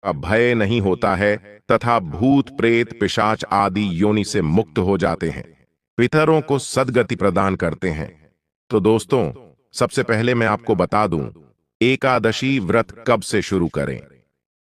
का भय नहीं होता है तथा भूत प्रेत पिशाच आदि योनि से मुक्त हो जाते हैं, पितरों को सद्गति प्रदान करते हैं। तो दोस्तों, सबसे पहले मैं आपको बता दूं, एकादशी व्रत कब से शुरू करें।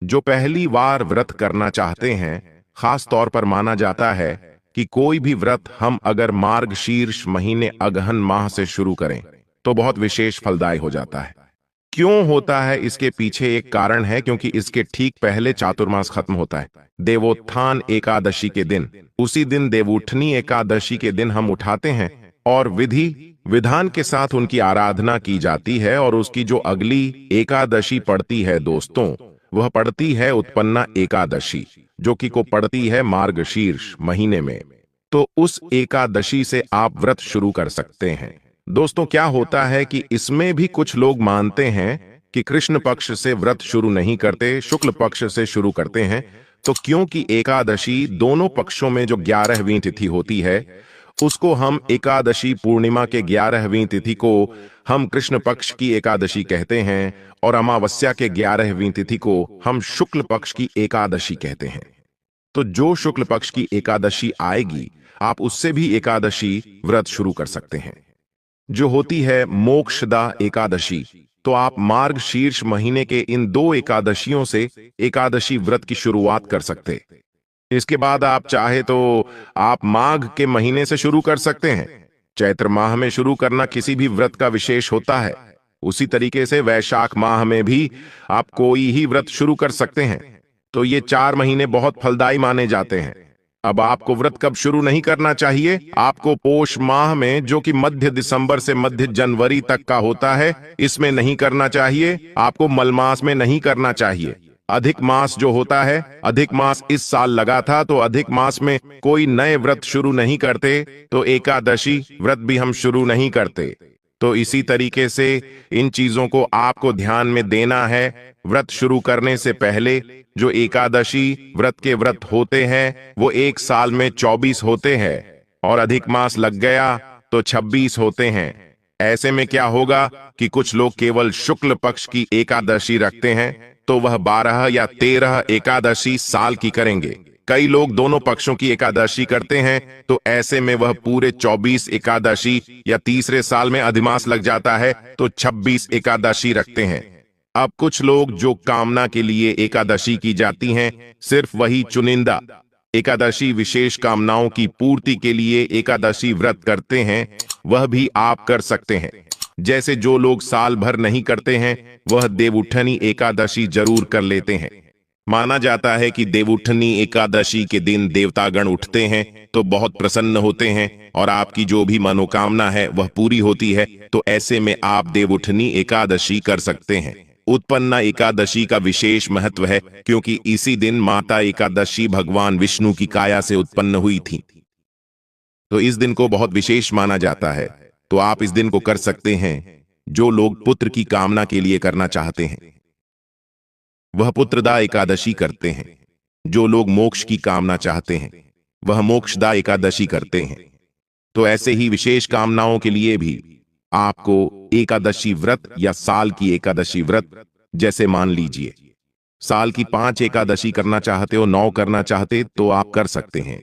जो पहली बार व्रत करना चाहते हैं, खास तौर पर माना जाता है कि कोई भी व्रत हम अगर मार्गशीर्ष महीने अगहन माह से शुरू करें तो बहुत विशेष फलदायी हो जाता है। क्यों होता है, इसके पीछे एक कारण है, क्योंकि इसके ठीक पहले चातुर्मास खत्म होता है। देवोत्थान एकादशी के दिन, उसी दिन देवउठनी एकादशी के दिन हम उठाते हैं और विधि विधान के साथ उनकी आराधना की जाती है। और उसकी जो अगली एकादशी पड़ती है दोस्तों, वह पड़ती है उत्पन्ना एकादशी, जो कि को पड़ती है मार्गशीर्ष महीने में। तो उस एकादशी से आप व्रत शुरू कर सकते हैं। दोस्तों, क्या होता है कि इसमें भी कुछ लोग मानते हैं कि कृष्ण पक्ष से व्रत शुरू नहीं करते, शुक्ल पक्ष से शुरू करते हैं। तो क्योंकि एकादशी दोनों पक्षों में जो 11वीं तिथि होती है, उसको हम एकादशी पूर्णिमा के 11वीं तिथि को हम कृष्ण पक्ष की एकादशी कहते हैं और अमावस्या के 11वीं तिथि को हम शुक्ल पक्ष की एकादशी कहते हैं। तो जो शुक्ल पक्ष की एकादशी आएगी, आप उससे भी एकादशी व्रत शुरू कर सकते हैं, जो होती है मोक्षदा एकादशी। तो आप मार्ग शीर्ष महीने के इन 2 एकादशियों से एकादशी व्रत की शुरुआत कर सकते। इसके बाद आप चाहे तो आप माघ के महीने से शुरू कर सकते हैं। चैत्र माह में शुरू करना किसी भी व्रत का विशेष होता है। उसी तरीके से वैशाख माह में भी आप कोई ही व्रत शुरू कर सकते हैं। तो ये 4 महीने बहुत फलदायी माने जाते हैं। अब आपको व्रत कब शुरू नहीं करना चाहिए? आपको पोष माह में, जो कि मध्य दिसंबर से मध्य जनवरी तक का होता है, इसमें नहीं करना चाहिए। आपको मलमास में नहीं करना चाहिए। अधिक मास जो होता है, अधिक मास इस साल लगा था, तो अधिक मास में कोई नए व्रत शुरू नहीं करते, तो एकादशी व्रत भी हम शुरू नहीं करते। तो इसी तरीके से इन चीजों को आपको ध्यान में देना है। व्रत शुरू करने से पहले जो एकादशी व्रत के व्रत होते हैं, वो एक साल में 24 होते हैं और अधिक मास लग गया तो 26 होते हैं। ऐसे में क्या होगा कि कुछ लोग केवल शुक्ल पक्ष की एकादशी रखते हैं, तो वह 12 या 13 एकादशी साल की करेंगे। कई लोग दोनों पक्षों की एकादशी करते हैं, तो ऐसे में वह पूरे 24 एकादशी, या तीसरे साल में अधिमास लग जाता है तो 26 एकादशी रखते हैं। अब कुछ लोग जो कामना के लिए एकादशी की जाती हैं, सिर्फ वही चुनिंदा एकादशी विशेष कामनाओं की पूर्ति के लिए एकादशी व्रत करते हैं, वह भी आप कर सकते हैं। जैसे जो लोग साल भर नहीं करते हैं, वह देवउठनी एकादशी जरूर कर लेते हैं। माना जाता है कि देवउठनी एकादशी के दिन देवतागण उठते हैं तो बहुत प्रसन्न होते हैं और आपकी जो भी मनोकामना है वह पूरी होती है। तो ऐसे में आप देवउठनी एकादशी कर सकते हैं। उत्पन्ना एकादशी का विशेष महत्व है, क्योंकि इसी दिन माता एकादशी भगवान विष्णु की काया से उत्पन्न हुई थी। तो इस दिन को बहुत विशेष माना जाता है। तो आप इस दिन को कर सकते हैं। जो लोग पुत्र की कामना के लिए करना चाहते हैं, वह पुत्रदा एकादशी करते हैं। जो लोग मोक्ष की कामना चाहते हैं, वह मोक्षदा एकादशी करते हैं। तो ऐसे ही विशेष कामनाओं के लिए भी आपको एकादशी व्रत या साल की एकादशी व्रत, जैसे मान लीजिए साल की 5 एकादशी करना चाहते हो, 9 करना चाहते, तो आप कर सकते हैं।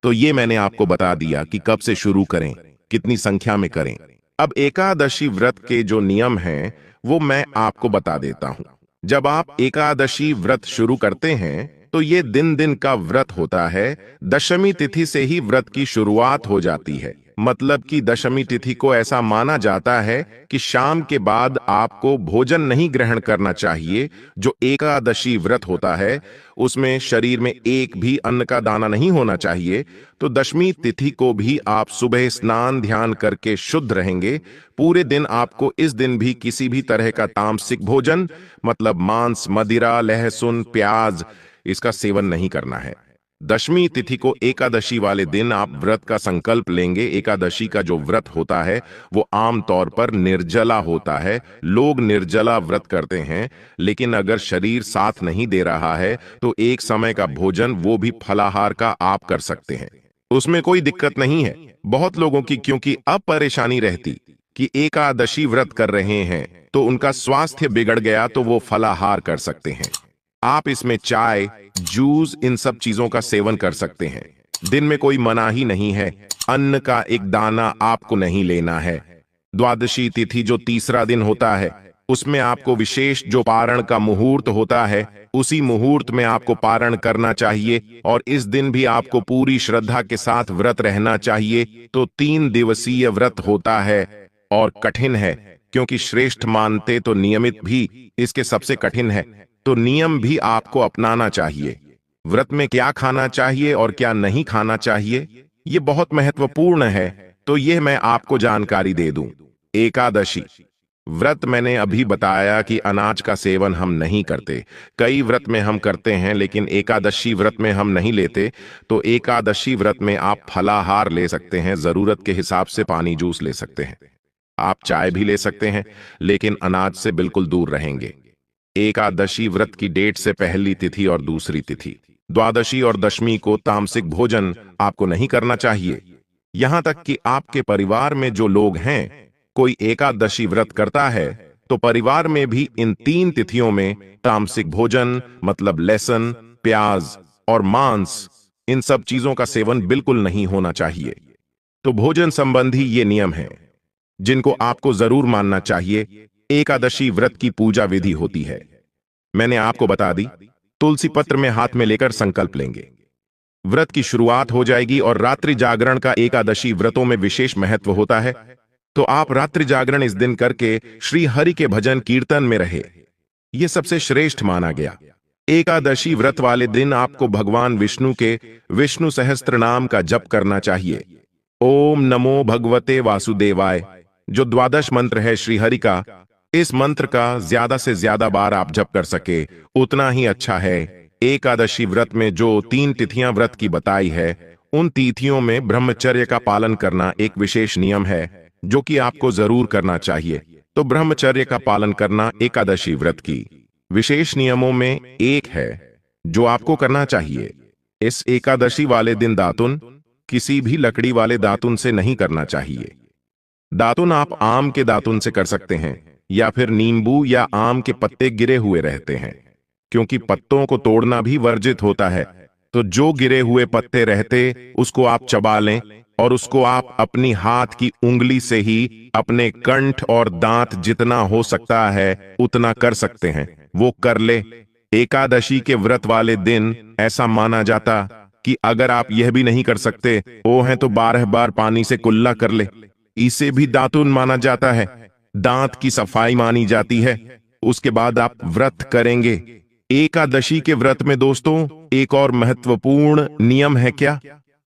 तो ये मैंने आपको बता दिया कि कब से शुरू करें, कितनी संख्या में करें। अब एकादशी व्रत के जो नियम हैं, वो मैं आपको बता देता हूं। जब आप एकादशी व्रत शुरू करते हैं, तो ये दिन दिन का व्रत होता है। दशमी तिथि से ही व्रत की शुरुआत हो जाती है। मतलब कि दशमी तिथि को ऐसा माना जाता है कि शाम के बाद आपको भोजन नहीं ग्रहण करना चाहिए। जो एकादशी व्रत होता है, उसमें शरीर में एक भी अन्न का दाना नहीं होना चाहिए। तो दशमी तिथि को भी आप सुबह स्नान ध्यान करके शुद्ध रहेंगे। पूरे दिन आपको इस दिन भी किसी भी तरह का तामसिक भोजन, मतलब मांस, मदिरा, लहसुन, प्याज, इसका सेवन नहीं करना है। दशमी तिथि को एकादशी वाले दिन आप व्रत का संकल्प लेंगे। एकादशी का जो व्रत होता है वो आमतौर पर निर्जला होता है। लोग निर्जला व्रत करते हैं, लेकिन अगर शरीर साथ नहीं दे रहा है तो एक समय का भोजन, वो भी फलाहार का, आप कर सकते हैं। उसमें कोई दिक्कत नहीं है। बहुत लोगों की क्योंकि अब परेशानी रहती कि एकादशी व्रत कर रहे हैं तो उनका स्वास्थ्य बिगड़ गया, तो वो फलाहार कर सकते हैं। आप इसमें चाय, जूस, इन सब चीजों का सेवन कर सकते हैं। दिन में कोई मनाही नहीं है, अन्न का एक दाना आपको नहीं लेना है। द्वादशी तिथि जो तीसरा दिन होता है, उसमें आपको विशेष जो पारण का मुहूर्त होता है, उसी मुहूर्त में आपको पारण करना चाहिए और इस दिन भी आपको पूरी श्रद्धा के साथ व्रत रहना चाहिए। तो 3 दिवसीय व्रत होता है और कठिन है, क्योंकि श्रेष्ठ मानते तो नियमित भी इसके सबसे कठिन है। तो नियम भी आपको अपनाना चाहिए। व्रत में क्या खाना चाहिए और क्या नहीं खाना चाहिए, ये बहुत महत्वपूर्ण है। तो यह मैं आपको जानकारी दे दूं। एकादशी व्रत मैंने अभी बताया कि अनाज का सेवन हम नहीं करते। कई व्रत में हम करते हैं, लेकिन एकादशी व्रत में हम नहीं लेते। तो एकादशी व्रत में आप फलाहार ले सकते हैं, जरूरत के हिसाब से पानी जूस ले सकते हैं, आप चाय भी ले सकते हैं, लेकिन अनाज से बिल्कुल दूर रहेंगे। एकादशी व्रत की डेट से पहली तिथि और दूसरी तिथि, द्वादशी और दशमी को तामसिक भोजन आपको नहीं करना चाहिए। यहां तक कि आपके परिवार में जो लोग हैं, कोई एकादशी व्रत करता है, तो परिवार में भी इन 3 तिथियों में तामसिक भोजन मतलब लहसुन, प्याज और मांस, इन सब चीजों का सेवन बिल्कुल नहीं होना चाहिए। तो भोजन संबंधी ये नियम हैं जिनको आपको जरूर मानना चाहिए। एकादशी व्रत की पूजा विधि होती है, मैंने आपको बता दी। तुलसी पत्र में हाथ में लेकर संकल्प लेंगे, व्रत की शुरुआत हो जाएगी और रात्रि जागरण का एकादशी व्रतों में विशेष महत्व होता है। तो आप रात्रि जागरण इस दिन करके श्री हरि के भजन कीर्तन में रहे, यह सबसे श्रेष्ठ माना गया। एकादशी व्रत वाले दिन आपको भगवान विष्णु के विष्णु सहस्त्र नाम का जप करना चाहिए। ओम नमो भगवते वासुदेवाय, जो द्वादश मंत्र है श्री हरि का, इस मंत्र का ज्यादा से ज्यादा बार आप जप कर सके उतना ही अच्छा है। एकादशी व्रत में जो 3 तिथियां व्रत की बताई है, उन तिथियों में ब्रह्मचर्य का पालन करना एक विशेष नियम है जो कि आपको जरूर करना चाहिए। तो ब्रह्मचर्य का पालन करना एकादशी व्रत की विशेष नियमों में एक है जो आपको करना चाहिए। इस एकादशी वाले दिन दातुन किसी भी लकड़ी वाले दातुन से नहीं करना चाहिए। दातुन आप आम के दातुन से कर सकते हैं, या फिर नींबू या आम के पत्ते गिरे हुए रहते हैं, क्योंकि पत्तों को तोड़ना भी वर्जित होता है। तो जो गिरे हुए पत्ते रहते उसको आप चबा लें और उसको आप अपनी हाथ की उंगली से ही अपने कंठ और दांत जितना हो सकता है उतना कर सकते हैं, वो कर ले। एकादशी के व्रत वाले दिन ऐसा माना जाता कि अगर आप यह भी नहीं कर सकते वो हैं तो 12 बार पानी से कुल्ला कर ले, इसे भी दातुन माना जाता है। दांत की सफाई मानी जाती है, उसके बाद आप व्रत करेंगे। एकादशी के व्रत में दोस्तों एक और महत्वपूर्ण नियम है। क्या?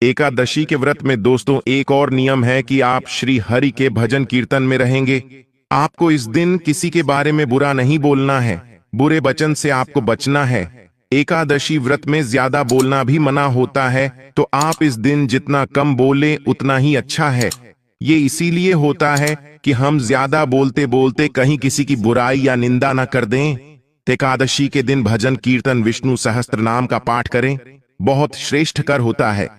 एकादशी के व्रत में दोस्तों एक और नियम है कि आप श्री हरि के भजन कीर्तन में रहेंगे। आपको इस दिन किसी के बारे में बुरा नहीं बोलना है, बुरे वचन से आपको बचना है। एकादशी व्रत में ज्यादा बोलना भी मना होता है, तो आप इस दिन जितना कम बोले उतना ही अच्छा है। ये इसीलिए होता है कि हम ज्यादा बोलते बोलते कहीं किसी की बुराई या निंदा ना कर दें। एकादशी के दिन भजन कीर्तन विष्णु सहस्त्र नाम का पाठ करें, बहुत श्रेष्ठ कर होता है।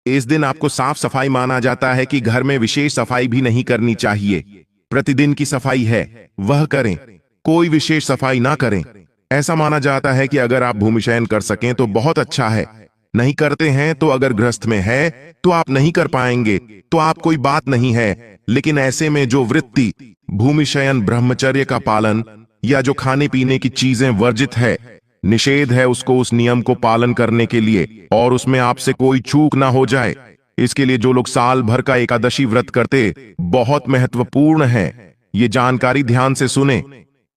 इस दिन आपको साफ सफाई माना जाता है कि घर में विशेष सफाई भी नहीं करनी चाहिए। प्रतिदिन की सफाई है वह करें, कोई विशेष सफाई ना करें। ऐसा माना जाता है कि अगर आप भूमि शयन कर सकें तो बहुत अच्छा है, नहीं करते हैं तो अगर गृहस्थ में है तो आप नहीं कर पाएंगे तो आप कोई बात नहीं है। लेकिन ऐसे में जो वृत्ति भूमि शयन, ब्रह्मचर्य का पालन या जो खाने पीने की चीजें वर्जित है, निषेध है, उसको उस नियम को पालन करने के लिए और उसमें आपसे कोई चूक ना हो जाए, इसके लिए जो लोग साल भर का एकादशी व्रत करते बहुत महत्वपूर्ण है। ये जानकारी ध्यान से सुने।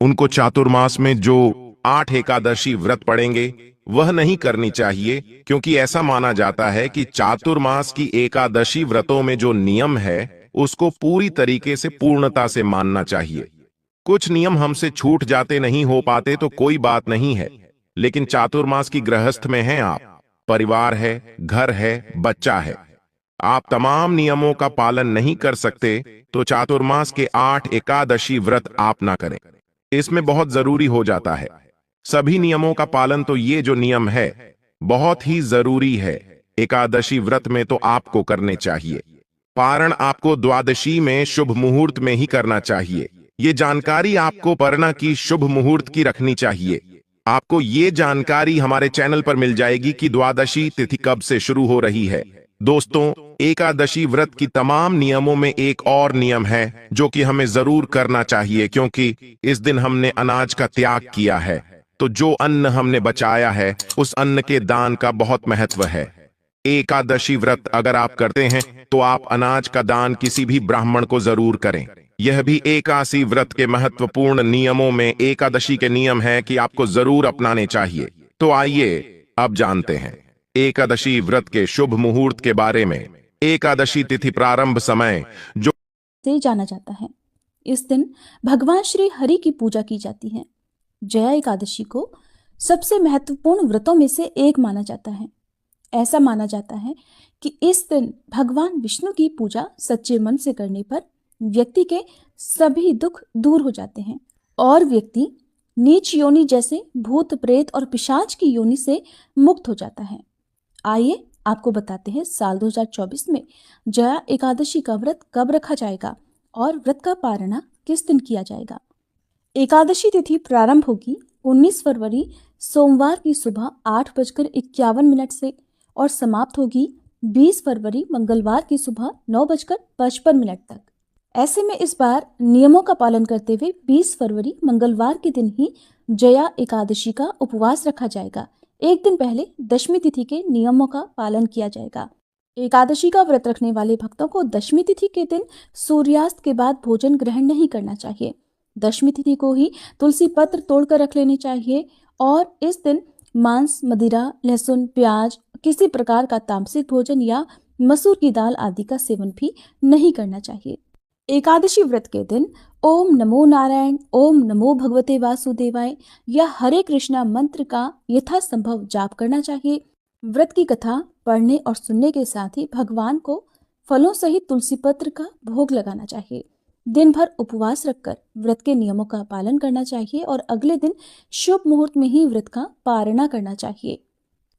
उनको चातुर्मास में जो 8 एकादशी व्रत पड़ेंगे वह नहीं करनी चाहिए, क्योंकि ऐसा माना जाता है कि चातुर्मास की एकादशी व्रतों में जो नियम है उसको पूरी तरीके से पूर्णता से मानना चाहिए। कुछ नियम हमसे छूट जाते, नहीं हो पाते तो कोई बात नहीं है, लेकिन चातुर्मास की गृहस्थ में हैं आप, परिवार है, घर है, बच्चा है, आप तमाम नियमों का पालन नहीं कर सकते तो चातुर्मास के 8 एकादशी व्रत आप ना करें। इसमें बहुत जरूरी हो जाता है सभी नियमों का पालन। तो ये जो नियम है बहुत ही जरूरी है एकादशी व्रत में, तो आपको करने चाहिए। पारण आपको द्वादशी में शुभ मुहूर्त में ही करना चाहिए। ये जानकारी आपको परणा की शुभ मुहूर्त की रखनी चाहिए। आपको ये जानकारी हमारे चैनल पर मिल जाएगी कि द्वादशी तिथि कब से शुरू हो रही है। दोस्तों, एकादशी व्रत की तमाम नियमों में एक और नियम है जो कि हमें जरूर करना चाहिए, क्योंकि इस दिन हमने अनाज का त्याग किया है। तो जो अन्न हमने बचाया है उस अन्न के दान का बहुत महत्व है। एकादशी व्रत अगर आप करते हैं तो आप अनाज का दान किसी भी ब्राह्मण को जरूर करें। यह भी एकादशी व्रत के महत्वपूर्ण नियमों में एकादशी के नियम है कि आपको जरूर अपनाने चाहिए। तो आइए अब जानते हैं एकादशी व्रत के शुभ मुहूर्त के बारे में। एकादशी तिथि प्रारंभ समय जो से जाना जाता है। इस दिन भगवान श्री हरि की पूजा की जाती है। जया एकादशी को सबसे महत्वपूर्ण व्रतों में से एक माना जाता है। ऐसा माना जाता है कि इस दिन भगवान विष्णु की पूजा सच्चे मन से करने पर व्यक्ति के सभी दुख दूर हो जाते हैं और व्यक्ति नीच योनि जैसे भूत प्रेत और पिशाच की योनि से मुक्त हो जाता है। आइए आपको बताते हैं साल 2024 में जया एकादशी का व्रत कब रखा जाएगा और व्रत का पारणा किस दिन किया जाएगा। एकादशी तिथि प्रारंभ होगी 19 फरवरी सोमवार की सुबह 8:51 से और समाप्त होगी 20 फरवरी मंगलवार की सुबह 9:55 तक। ऐसे में इस बार नियमों का पालन करते हुए 20 फरवरी मंगलवार के दिन ही जया एकादशी का उपवास रखा जाएगा। एक दिन पहले दशमी तिथि के नियमों का पालन किया जाएगा। एकादशी का व्रत रखने वाले भक्तों को दशमी तिथि के दिन सूर्यास्त के बाद भोजन ग्रहण नहीं करना चाहिए। दशमी तिथि को ही तुलसी पत्र तोड़कर रख लेने चाहिए और इस दिन मांस, मदिरा, लहसुन, प्याज, किसी प्रकार का तामसिक भोजन या मसूर की दाल आदि का सेवन भी नहीं करना चाहिए। एकादशी व्रत के दिन ओम नमो नारायण, ओम नमो भगवते वासुदेवाय या हरे कृष्णा मंत्र का यथासंभव जाप करना चाहिए। व्रत की कथा पढ़ने और सुनने के साथ ही भगवान को फलों सहित तुलसी पत्र का भोग लगाना चाहिए। दिन भर उपवास रखकर व्रत के नियमों का पालन करना चाहिए और अगले दिन शुभ मुहूर्त में ही व्रत का पारणा करना चाहिए।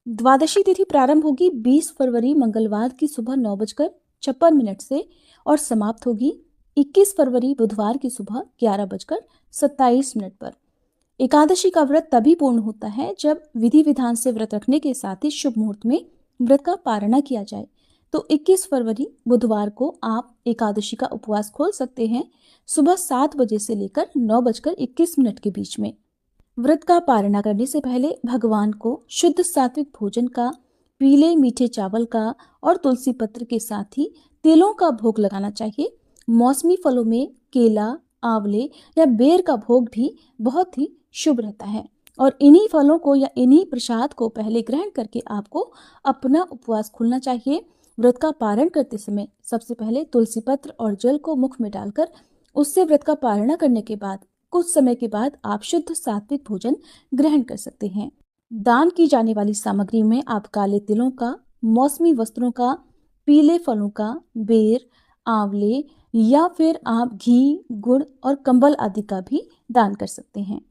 द्वादशी तिथि प्रारंभ होगी 20 फरवरी मंगलवार की सुबह 9:56 से और समाप्त होगी 21 फरवरी बुधवार की सुबह 11:27 पर। एकादशी का व्रत तभी पूर्ण होता है जब विधि विधान से व्रत रखने के साथ ही शुभ मुहूर्त में व्रत का पारणा किया जाए। तो 21 फरवरी बुधवार को आप एकादशी का उपवास खोल सकते हैं सुबह 7 बजे से लेकर 9:21 के बीच में। व्रत का पारणा करने से पहले भगवान को शुद्ध सात्विक भोजन का, पीले मीठे चावल का और तुलसी पत्र के साथ ही तिलों का भोग लगाना चाहिए। मौसमी फलों में केला, आंवले या बेर का भोग भी बहुत ही शुभ रहता है और इन्हीं फलों को या इन्हीं प्रसाद को पहले ग्रहण करके आपको अपना उपवास खोलना चाहिए। व्रत का पारण करते समय सबसे पहले तुलसी पत्र और जल को मुख में डालकर उससे व्रत का पारणा करने के बाद कुछ समय के बाद आप शुद्ध सात्विक भोजन ग्रहण कर सकते हैं। दान की जाने वाली सामग्री में आप काले तिलों का, मौसमी वस्त्रों का, पीले फलों का, बेर, आंवले या फिर आप घी, गुड़ और कंबल आदि का भी दान कर सकते हैं।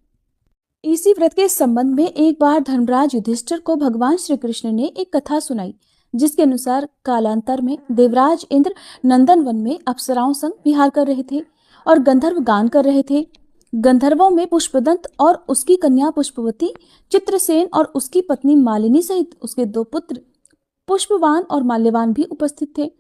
इसी व्रत के संबंध में एक बार धर्मराज युधिष्ठिर को भगवान श्री कृष्ण ने एक कथा सुनाई, जिसके अनुसार कालांतर में देवराज इंद्र नंदन वन में अप्सराओं संग विहार कर रहे थे और गंधर्व गान कर रहे थे। गंधर्वों में पुष्पदंत और उसकी कन्या पुष्पवती, चित्रसेन और उसकी पत्नी मालिनी सहित उसके 2 पुत्र पुष्पवान और माल्यवान भी उपस्थित थे।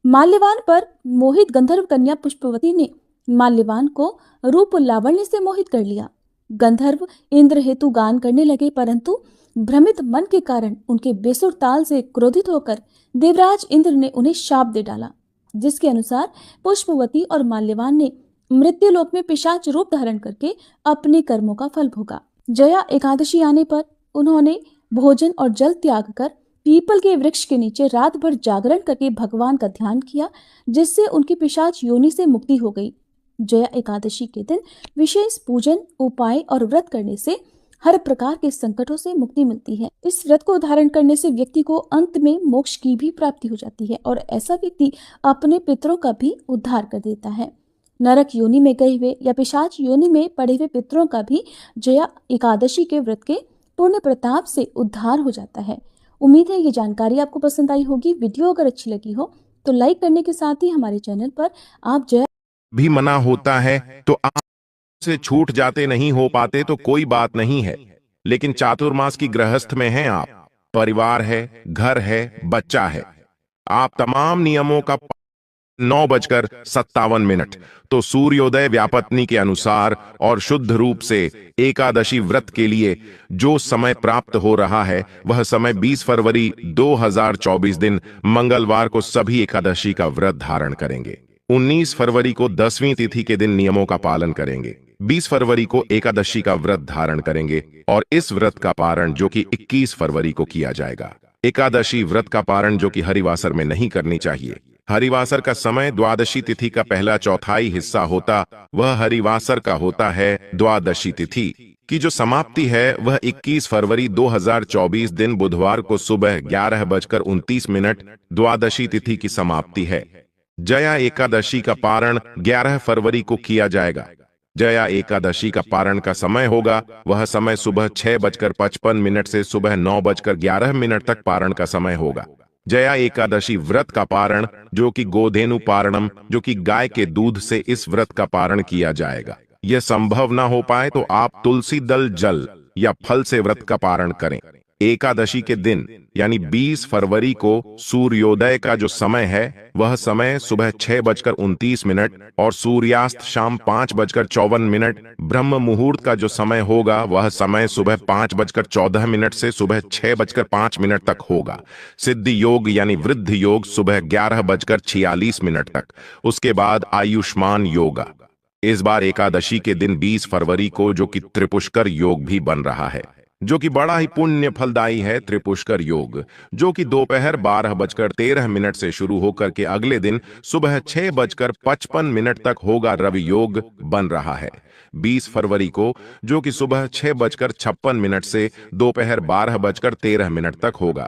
माल्यवान पर मोहित गंधर्व कन्या पुष्पवती ने माल्यवान को रूप लावण्य से मोहित कर लिया। गंधर्व इंद्र हेतु गान करने लगे, परंतु भ्रमित मन के कारण उनके बेसुर ताल से क्रोधित होकर देवराज इंद्र ने उन्हें शाप दे डाला, जिसके अनुसार पुष्पवती और माल्यवान ने मृत्युलोक में पिशाच रूप धारण करके अपने कर्मों का फल भोगा। जया एकादशी आने पर उन्होंने भोजन और जल त्याग कर पीपल के वृक्ष के नीचे रात भर जागरण करके भगवान का ध्यान किया, जिससे उनकी पिशाच योनि से मुक्ति हो गई। जया एकादशी के दिन विशेष पूजन, उपाय और व्रत करने से हर प्रकार के संकटों से मुक्ति मिलती है। इस व्रत को धारण करने से व्यक्ति को अंत में मोक्ष की भी प्राप्ति हो जाती है और ऐसा व्यक्ति अपने पितरों का भी उद्धार कर देता है। नरक योनि में गए हुए या पिशाच योनि में पड़े हुए पितरों का भी जया एकादशी के व्रत के पुण्य प्रताप से उद्धार हो जाता है। उम्मीद है ये जानकारी आपको पसंद आई होगी। वीडियो अगर अच्छी लगी हो तो लाइक करने के साथ ही हमारे चैनल पर आप जया भी मना होता है तो आप से छूट जाते नहीं हो पाते तो कोई बात नहीं है। लेकिन चातुर्मास की गृहस्थ में हैं आप, परिवार है, घर है, बच्चा है, आप तमाम नियमों का 9:57 तो सूर्योदय व्यापत्नी के अनुसार और शुद्ध रूप से एकादशी व्रत के लिए जो समय प्राप्त हो रहा है वह समय 20 फरवरी 2024 दिन मंगलवार को सभी एकादशी का व्रत धारण करेंगे। 19 फरवरी को 10वीं तिथि के दिन नियमों का पालन करेंगे। 20 फरवरी को एकादशी का व्रत धारण करेंगे और इस व्रत का पारण जो कि 21 फरवरी को किया जाएगा। एकादशी व्रत का पारण जो कि हरिवासर में नहीं करनी चाहिए। हरिवासर का समय द्वादशी तिथि का पहला चौथाई हिस्सा होता वह हरिवासर का होता है। द्वादशी तिथि की जो समाप्ति है वह 21 फरवरी 2024 दिन बुधवार को सुबह 11:29 द्वादशी तिथि की समाप्ति है। जया एकादशी का पारण 11 फरवरी को किया जाएगा। जया एकादशी का पारण का समय होगा वह समय सुबह 6:55 से सुबह 9:11 तक पारण का समय होगा। जया एकादशी व्रत का पारण जो कि गोधेनु पारणम जो कि गाय के दूध से इस व्रत का पारण किया जाएगा। यह संभव ना हो पाए तो आप तुलसी दल जल या फल से व्रत का पारण करें। एकादशी के दिन यानी 20 फरवरी को सूर्योदय का जो समय है वह समय सुबह 6:29 और सूर्यास्त शाम 5:54। ब्रह्म मुहूर्त का जो समय होगा वह समय सुबह 5:14 से सुबह 6:05 तक होगा। सिद्धि योग यानी वृद्ध योग सुबह 11:46 तक। उसके बाद आयुष्मान योगा। इस बार एकादशी के दिन 20 फरवरी को जो कि त्रिपुष्कर योग भी बन रहा है जो कि बड़ा ही पुण्य फलदायी है। त्रिपुष्कर योग जो कि दोपहर 12:13 से शुरू होकर के अगले दिन सुबह 6:55 तक होगा। रवि योग बन रहा है 20 फरवरी को जो कि सुबह 6:56 से दोपहर 12:13 तक होगा।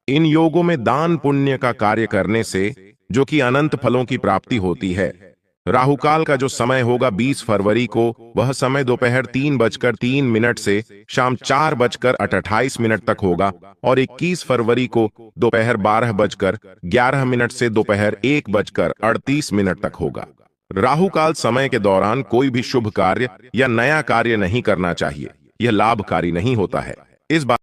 इन योगों में दान पुण्य का कार्य करने से जो कि अनंत फलों की प्राप्ति होती है। राहुकाल का जो समय होगा 20 फरवरी को वह समय दोपहर 3:03 से शाम 4:28 तक होगा और 21 फरवरी को दोपहर 12:11 से दोपहर 1:38 तक होगा। राहुकाल समय के दौरान कोई भी शुभ कार्य या नया कार्य नहीं करना चाहिए, यह लाभकारी नहीं होता है। इस बात